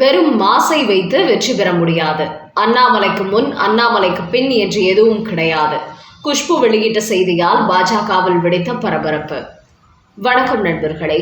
வெறும் மாசை வைத்து வெற்றி பெற முடியாது. அண்ணாமலைக்கு முன் அண்ணாமலைக்கு பின் என்று எதுவும் கிடையாது. குஷ்பு வெளியிட்ட செய்தியால் பாஜகவில் வெடித்த பரபரப்பு. வணக்கம் நண்பர்களே.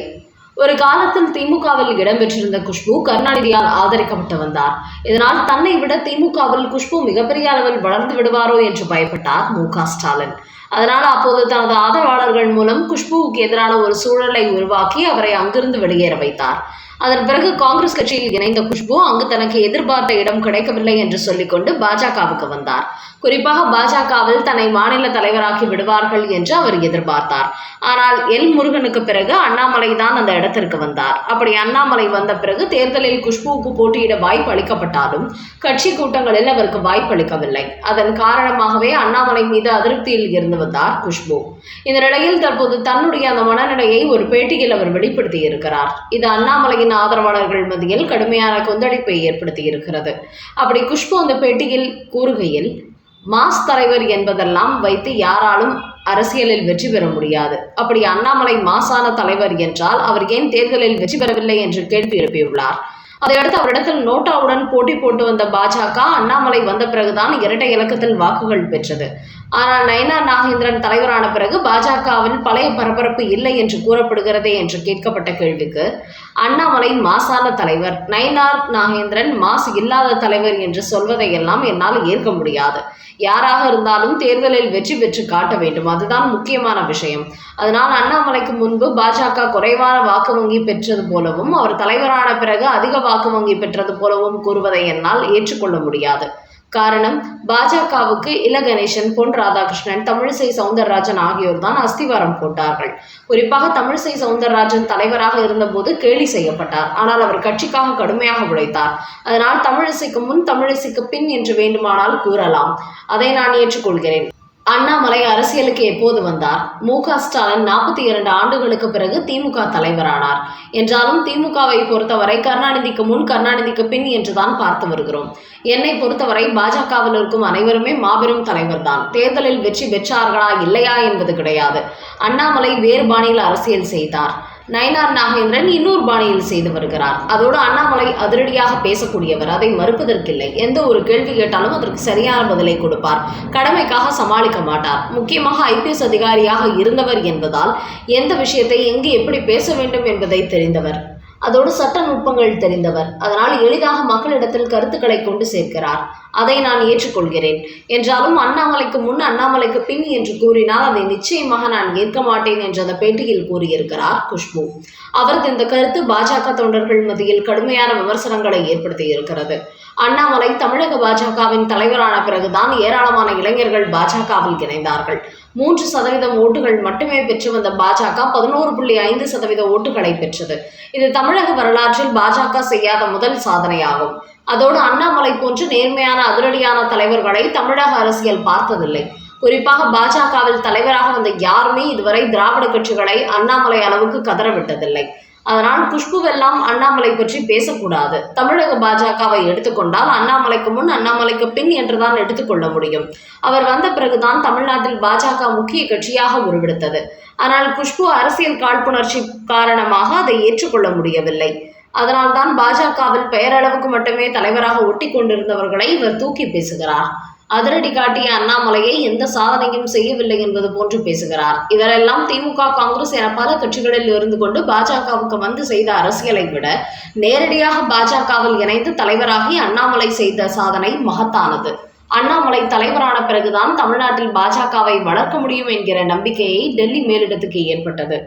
ஒரு காலத்தில் திமுகவில் இடம்பெற்றிருந்த குஷ்பு கருணாநிதியால் ஆதரிக்கப்பட்டு வந்தார். இதனால் தன்னை விட திமுகவில் குஷ்பு மிகப்பெரிய அளவில் வளர்ந்து விடுவாரோ என்று பயப்பட்டார் மு.க.ஸ்டாலின். அதனால் அப்போது தனது ஆதரவாளர்கள் மூலம் குஷ்புவுக்கு எதிரான ஒரு சூழலை உருவாக்கி அவரை அங்கிருந்து வெளியேற வைத்தார். அதன் பிறகு காங்கிரஸ் கட்சியில் இணைந்த குஷ்பு அங்கு தனக்கு எதிர்பார்த்த இடம் கிடைக்கவில்லை என்று சொல்லிக்கொண்டு பாஜகவுக்கு வந்தார். குறிப்பாக பாஜகவில் தன்னை மாநில தலைவராக்கி விடுவார்கள் என்று அவர் எதிர்பார்த்தார். ஆனால் எல் முருகனுக்கு பிறகு அண்ணாமலை தான் அந்த இடத்திற்கு வந்தார். அப்படி அண்ணாமலை வந்த பிறகு தேர்தலில் குஷ்புவுக்கு போட்டியிட வாய்ப்பு அளிக்கப்பட்டாலும் கட்சி கூட்டங்களில் அவருக்கு வாய்ப்பு அளிக்கவில்லை. அதன் காரணமாகவே அண்ணாமலை மீது அதிருப்தியில் இருந்து வந்தார் குஷ்பு. இந்த நிலையில் தற்போது தன்னுடைய அந்த மனநிலையை ஒரு பேட்டியில் அவர் வெளிப்படுத்தி இருக்கிறார். இது அண்ணாமலையின் ஆதரவாளர்கள் மத்தியில் கடுமையான கொந்தளிப்பை ஏற்படுத்தி இருக்கிறது. அப்படி குஷ்பு அந்த பேட்டியில் கூறுகையில், மாஸ் தலைவர் என்பதெல்லாம் வைத்து யாராலும் அரசியலில் வெற்றி பெற முடியாது. அப்படி அண்ணாமலை மாசான தலைவர் என்றால் அவர் ஏன் தேர்தலில் வெற்றி பெறவில்லை என்று கேள்வி எழுப்பியுள்ளார். அதையடுத்து அவரிடத்தில் நோட்டாவுடன் போட்டி போட்டு வந்த பாஜக அண்ணாமலை வந்த பிறகுதான் இரட்டை இலக்கத்தில் வாக்குகள் பெற்றது. ஆனால் நயினார் நாகேந்திரன் தலைவரான பிறகு பாஜகவில் பழைய பரபரப்பு இல்லை என்று கூறப்படுகிறதே என்று கேட்கப்பட்ட கேள்விக்கு, அண்ணாமலை மாசான தலைவர், நயினார் நாகேந்திரன் மாசு இல்லாத தலைவர் என்று சொல்வதையெல்லாம் என்னால் ஏற்க முடியாது. யாராக இருந்தாலும் தேர்தலில் வெற்றி பெற்று காட்ட வேண்டும், அதுதான் முக்கியமான விஷயம். அதனால் அண்ணாமலைக்கு முன்பு பாஜக குறைவான வாக்கு வங்கி பெற்றது போலவும் அவர் தலைவரான பிறகு அதிக வாக்கு வங்கி பெற்றது போலவும் கூறுவதை என்னால் ஏற்றுக்கொள்ள முடியாது. காரணம், பாஜகவுக்கு இல கணேசன், பொன் ராதாகிருஷ்ணன், தமிழிசை சவுந்தரராஜன் ஆகியோர் தான் அஸ்திவாரம் போட்டார்கள். குறிப்பாக தமிழிசை சவுந்தரராஜன் தலைவராக இருந்தபோது கேலி செய்யப்பட்டார். ஆனால் அவர் கட்சிக்காக கடுமையாக உழைத்தார். அதனால் தமிழிசைக்கு முன் தமிழிசைக்கு பின் என்று வேண்டுமானால் கூறலாம். அதை நான் ஏற்றுக்கொள்கிறேன். அண்ணாமலை அரசியலுக்கு எப்போது வந்தார்? மு.க.ஸ்டாலின் 42 ஆண்டுகளுக்கு பிறகு திமுக தலைவரானார். என்றாலும் திமுகவை பொறுத்தவரை கருணாநிதிக்கு முன் கருணாநிதிக்கு பின் என்றுதான் பார்த்து வருகிறோம். என்னை பொறுத்தவரை பாஜகவில் இருக்கும் அனைவருமே மாபெரும் தலைவர் தான். தேர்தலில் வெற்றி பெற்றார்களா இல்லையா என்பது கிடையாது. அண்ணாமலை வேறு பாணியில் அரசியல் செய்தார். நயினார் நாகேந்திரன் இன்னொரு பாணியில் செய்து வருகிறார். அதோடு அண்ணாமலை அதிரடியாக பேசக்கூடியவர், அதை மறுப்பதற்கில்லை. எந்த ஒரு கேள்வி கேட்டாலும் அதற்கு சரியான பதிலை கொடுப்பார். கடமைக்காக சமாளிக்க மாட்டார். முக்கியமாக IPS அதிகாரியாக இருந்தவர் என்பதால் எந்த விஷயத்தை எங்கு எப்படி பேச வேண்டும் என்பதை தெரிந்தவர். அதோடு சட்ட நுட்பங்கள் தெரிந்தவர். அதனால் எளிதாக மக்களிடத்தில் கருத்துக்களை கொண்டு சேர்க்கிறார். அதை நான் ஏற்றுக்கொள்கிறேன். என்றாலும் அண்ணாமலைக்கு முன் அண்ணாமலைக்கு பின் என்று கூறினால் அதை நிச்சயமாக நான் ஏற்க மாட்டேன் என்று அந்த பேட்டியில் கூறியிருக்கிறார் குஷ்பு. அவரது இந்த கருத்து பாஜக தொண்டர்கள் மத்தியில் கடுமையான விமர்சனங்களை ஏற்படுத்தி இருக்கிறது. அண்ணாமலை தமிழக பாஜகவின் தலைவரான பிறகுதான் ஏராளமான இளைஞர்கள் பாஜகவில் இணைந்தார்கள். 3% ஓட்டுகள் மட்டுமே பெற்று வந்த பாஜக 11.5% ஓட்டுகளை பெற்றது. இது தமிழக வரலாற்றில் பாஜக செய்யாத முதல் சாதனையாகும். அதோடு அண்ணாமலை போன்று நேர்மையான அதிரடியான தலைவர்களை தமிழக அரசியல் பார்த்ததில்லை. குறிப்பாக பாஜகவில் தலைவராக வந்த யாருமே இதுவரை திராவிட கட்சிகளை அண்ணாமலை அளவுக்கு கதறவிட்டதில்லை. அதனால் குஷ்புவெல்லாம் அண்ணாமலை பற்றி பேசக்கூடாது. தமிழக பாஜகவை எடுத்துக்கொண்டால் அண்ணாமலைக்கு முன் அண்ணாமலைக்கு பின் என்றுதான் எடுத்துக்கொள்ள முடியும். அவர் வந்த பிறகுதான் தமிழ்நாட்டில் பாஜக முக்கிய கட்சியாக உருவெடுத்தது. ஆனால் குஷ்பு அரசியல் காழ்ப்புணர்ச்சி காரணமாக அதை ஏற்றுக்கொள்ள முடியவில்லை. அதனால்தான் பாஜகவில் பெயரளவுக்கு மட்டுமே தலைவராக ஒட்டி கொண்டிருந்தவர்களை இவர் தூக்கி பேசுகிறார். அதிரடி காட்டிய அண்ணாமலையை எந்த சாதனையும் செய்யவில்லை என்பது போன்று பேசுகிறார். இவரெல்லாம் திமுக, காங்கிரஸ் என பல கட்சிகளில் இருந்து கொண்டு பாஜகவுக்கு வந்து செய்த அரசியலை விட நேரடியாக பாஜகவில் இணைந்து தலைவராகி அண்ணாமலை செய்த சாதனை மகத்தானது. அண்ணாமலை தலைவரான பிறகுதான் தமிழ்நாட்டில் பாஜகவை வளர்க்க முடியும் என்கிற நம்பிக்கையை டெல்லி மேலிடத்துக்கு ஏற்பட்டது.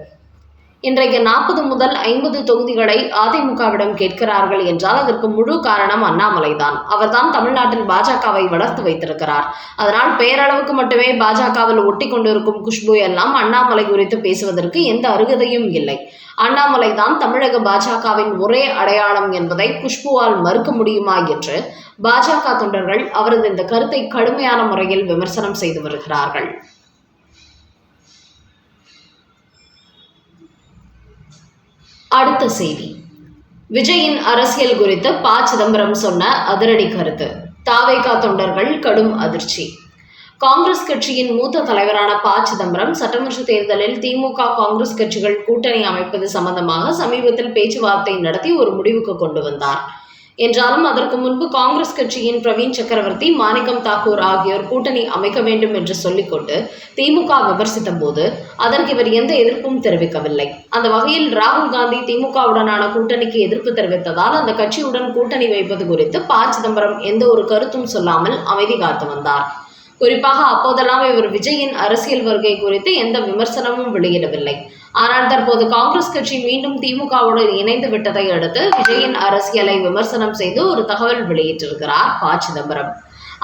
இன்றைக்கு 40 முதல் 50 தொகுதிகளை அதிமுகவிடம் கேட்கிறார்கள் என்றால் அதற்கு முழு காரணம் அண்ணாமலை தான். அவர்தான் தமிழ்நாட்டில் பாஜகவை வளர்த்து வைத்திருக்கிறார். அதனால் பெயரளவுக்கு மட்டுமே பாஜகவில் ஒட்டி கொண்டிருக்கும் குஷ்பு எல்லாம் அண்ணாமலை குறித்து பேசுவதற்கு எந்த அருகதையும் இல்லை. அண்ணாமலை தான் தமிழக பாஜகவின் ஒரே அடையாளம் என்பதை குஷ்புவால் மறுக்க முடியுமா என்று பாஜக தொண்டர்கள் அவரது இந்த கருத்தை கடுமையான முறையில் விமர்சனம் செய்து வருகிறார்கள். அடுத்த செய்தி. விஜயின் அரசியல் குறித்து ப. சிதம்பரம் சொன்ன அதிரடி கருத்து. தாவேகா தொண்டர்கள் கடும் அதிர்ச்சி. காங்கிரஸ் கட்சியின் மூத்த தலைவரான ப. சிதம்பரம் சட்டமன்ற தேர்தலில் திமுக, காங்கிரஸ் கட்சிகள் கூட்டணி அமைப்பது சம்பந்தமாக சமீபத்தில் பேச்சுவார்த்தை நடத்தி ஒரு முடிவுக்கு கொண்டு வந்தார். என்றாலும் அதற்கு முன்பு காங்கிரஸ் கட்சியின் பிரவீன் சக்கரவர்த்தி, மாணிக்கம் தாக்கூர் ஆகியோர் கூட்டணி அமைக்க வேண்டும் என்று சொல்லிக்கொண்டு திமுக விமர்சித்த போது அதற்கு இவர் எந்த எதிர்ப்பும் தெரிவிக்கவில்லை. அந்த வகையில் ராகுல் காந்தி திமுகவுடனான கூட்டணிக்கு எதிர்ப்பு தெரிவித்ததால் அந்த கட்சியுடன் கூட்டணி வைப்பது குறித்து ப. சிதம்பரம் எந்த ஒரு கருத்தும் சொல்லாமல் அமைதி காத்து வந்தார். குறிப்பாக அப்போதெல்லாம் இவர் விஜயின் அரசியல் வருகை குறித்து எந்த விமர்சனமும் வெளியிடவில்லை. ஆனால் தற்போது காங்கிரஸ் கட்சி மீண்டும் திமுகவுடன் இணைந்து விட்டதை அடுத்து விஜயின் அரசியலை விமர்சனம் செய்து ஒரு தகவல் வெளியிட்டிருக்கிறார் ப. சிதம்பரம்.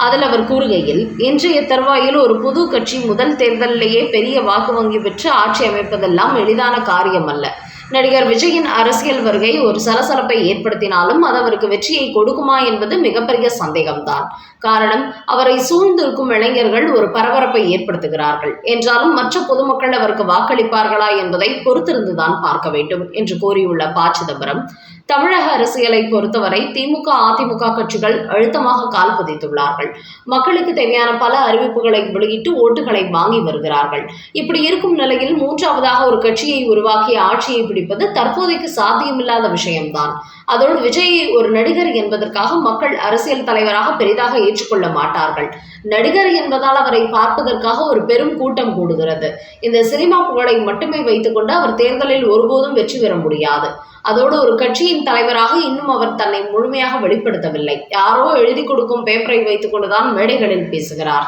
அதில் அவர் கூறுகையில், இன்றைய தருவாயில் ஒரு புது கட்சி முதல் தேர்தலிலேயே பெரிய வாக்கு வங்கி பெற்று ஆட்சி அமைப்பதெல்லாம் எளிதான காரியம் அல்ல. நடிகர் விஜயின் அரசியல் வருகை ஒரு சலசலப்பை ஏற்படுத்தினாலும் அது அவருக்கு வெற்றியை கொடுக்குமா என்பது மிகப்பெரிய சந்தேகம்தான். காரணம், அவரை சூழ்ந்திருக்கும் இளைஞர்கள் ஒரு பரபரப்பை ஏற்படுத்துகிறார்கள். என்றாலும் மற்ற பொதுமக்கள் அவருக்கு வாக்களிப்பார்களா என்பதை பொறுத்திருந்துதான் பார்க்க வேண்டும் என்று கூறியுள்ள ப. சிதம்பரம், தமிழக அரசியலை பொறுத்தவரை திமுக, அதிமுக கட்சிகள் அழுத்தமாக கால் பதித்துள்ளார்கள். மக்களுக்கு தேவையான பல அறிவிப்புகளை வெளியிட்டு ஓட்டுகளை வாங்கி வருகிறார்கள். இப்படி இருக்கும் நிலையில் மூன்றாவதாக ஒரு கட்சியை உருவாக்கி ஆட்சியை பிடிப்பது தற்போதைக்கு சாத்தியமில்லாத விஷயம்தான். அதோடு விஜயை ஒரு நடிகர் என்பதற்காக மக்கள் அரசியல் தலைவராக பெரிதாக ஏற்றுக்கொள்ள மாட்டார்கள். நடிகர் என்பதால் அவரை பார்ப்பதற்காக ஒரு பெரும் கூட்டம் கூடுகிறது. இந்த சினிமா புகழை மட்டுமே வைத்துக்கொண்டு அவர் தேர்தலில் ஒருபோதும் வெற்றி பெற முடியாது. அதோடு ஒரு கட்சியின் தலைவராக இன்னும் அவர் தன்னை முழுமையாக வெளிப்படுத்தவில்லை. யாரோ எழுதி கொடுக்கும் பேப்பரை வைத்துக் கொண்டுதான் மேடைகளில் பேசுகிறார்.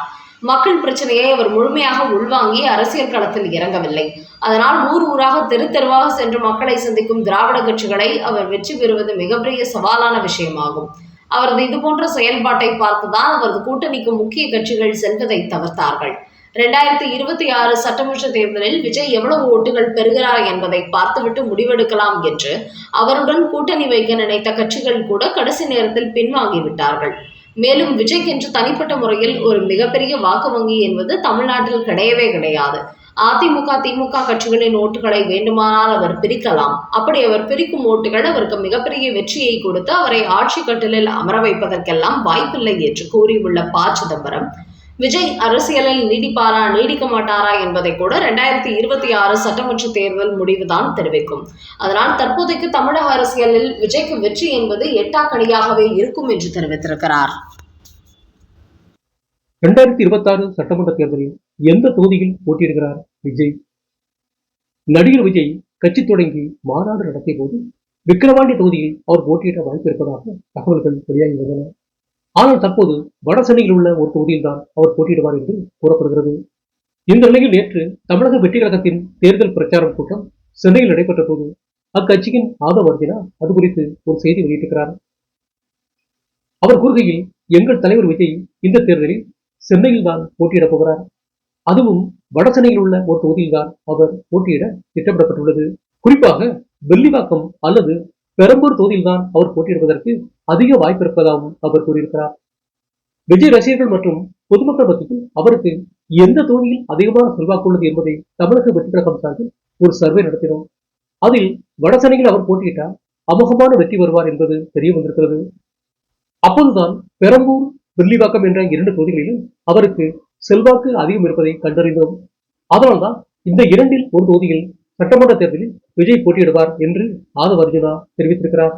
மக்கள் பிரச்சனையை அவர் முழுமையாக உள்வாங்கி அரசியல் களத்தில் இறங்கவில்லை. அதனால் ஊர் ஊராக தெரு தெருவாக சென்று மக்களை சந்திக்கும் திராவிட கட்சிகளை அவர் வெற்றி பெறுவது மிகப்பெரிய சவாலான விஷயமாகும். அவரது இதுபோன்ற செயல்பாட்டை பார்த்துதான் அவரது கூட்டணிக்கு முக்கிய கட்சிகள் செல்வதை தவிர்த்தார்கள். 2026 சட்டமன்ற தேர்தலில் விஜய் எவ்வளவு ஓட்டுகள் பெறுகிறார் என்பதை பார்த்துவிட்டு முடிவெடுக்கலாம் என்று அவருடன் கூட்டணி வைக்க நினைத்த கட்சிகள் கூட கடைசி நேரத்தில் பின்வாங்கிவிட்டார்கள். மேலும் விஜய்க்கென்று தனிப்பட்ட முறையில் ஒரு மிகப்பெரிய வாக்கு வங்கி என்பது தமிழ்நாட்டில் கிடையவே கிடையாது. அதிமுக, திமுக கட்சிகளின் ஓட்டுகளை வேண்டுமானால் அவர் பிரிக்கலாம். அப்படி அவர் பிரிக்கும் ஓட்டுகள் அவருக்கு மிகப்பெரிய வெற்றியை கொடுத்து அவரை ஆட்சி கட்டிலில் அமர வைப்பதற்கெல்லாம் வாய்ப்பில்லை என்று கூறியுள்ள ப. சிதம்பரம், விஜய் அரசியலில் நீடிப்பாரா நீடிக்க மாட்டாரா என்பதை கூட 2026 சட்டமன்ற தேர்தல் முடிவுதான் தெரிவிக்கும். அதனால் தற்போதைக்கு தமிழக அரசியலில் விஜய்க்கு வெற்றி என்பது எட்டாக்கணியாகவே இருக்கும் என்று தெரிவித்திருக்கிறார். 2026 சட்டமன்ற தேர்தலில் எந்த தொகுதியில் போட்டியிடுகிறார் விஜய்? நடிகர் விஜய் கட்சி தொடங்கி மாநாடு நடத்திய போது விக்கிரவாண்டி தொகுதியில் அவர் போட்டியிட வாய்ப்பு இருப்பதாக தகவல்கள் வெளியாகி வந்தன. ஆனால் தற்போது வட சென்னையில் உள்ள ஒரு தொகுதியில் தான் அவர் போட்டியிடுவார் என்று கூறப்படுகிறது. இந்த நிலையில் நேற்று தமிழக வெற்றி கழகத்தின் தேர்தல் பிரச்சாரம் கூட்டம் சென்னையில் நடைபெற்ற போது அக்கட்சியின் ஆதவ் அர்ஜுனா அது குறித்து ஒரு செய்தி வெளியிட்டிருக்கிறார். அவர் கூறுகையில், எங்கள் தலைவர் விஜய் இந்த தேர்தலில் சென்னையில் தான் போட்டியிடப் போகிறார். அதுவும் வட சென்னையில் உள்ள ஒரு தொகுதியில் தான் அவர் போட்டியிட திட்டமிடப்பட்டுள்ளது. குறிப்பாக வெள்ளிவாக்கம் அல்லது பெரம்பூர் தொகுதியில் தான் அவர் போட்டியிடுவதற்கு அதிக வாய்ப்பு இருப்பதாகவும் அவர் கூறியிருக்கிறார். விஜய் ரசிகர்கள் மற்றும் பொதுமக்கள் மத்தியில் அவருக்கு எந்த தொகுதியில் அதிகமான செல்வாக்கு உள்ளது என்பதை தமிழக வெற்றி கழகம் சார்பில் ஒரு சர்வே நடத்தினோம். அதில் வட சென்னையில் அவர் போட்டியிட்டால் அமோகமான வெற்றி வருவார் என்பது தெரிய வந்திருக்கிறது. அப்போதுதான் பெரம்பூர், வெள்ளிவாக்கம் என்ற 2 தொகுதிகளிலும் அவருக்கு செல்வாக்கு அதிகம் இருப்பதை கண்டறிந்தோம். அதனால்தான் இந்த 2இல் ஒரு தொகுதியில் சட்டமன்ற தேர்தலில் விஜய் போட்டியிடுவார் என்று ஆதவ் அர்ஜுனா தெரிவித்திருக்கிறார்.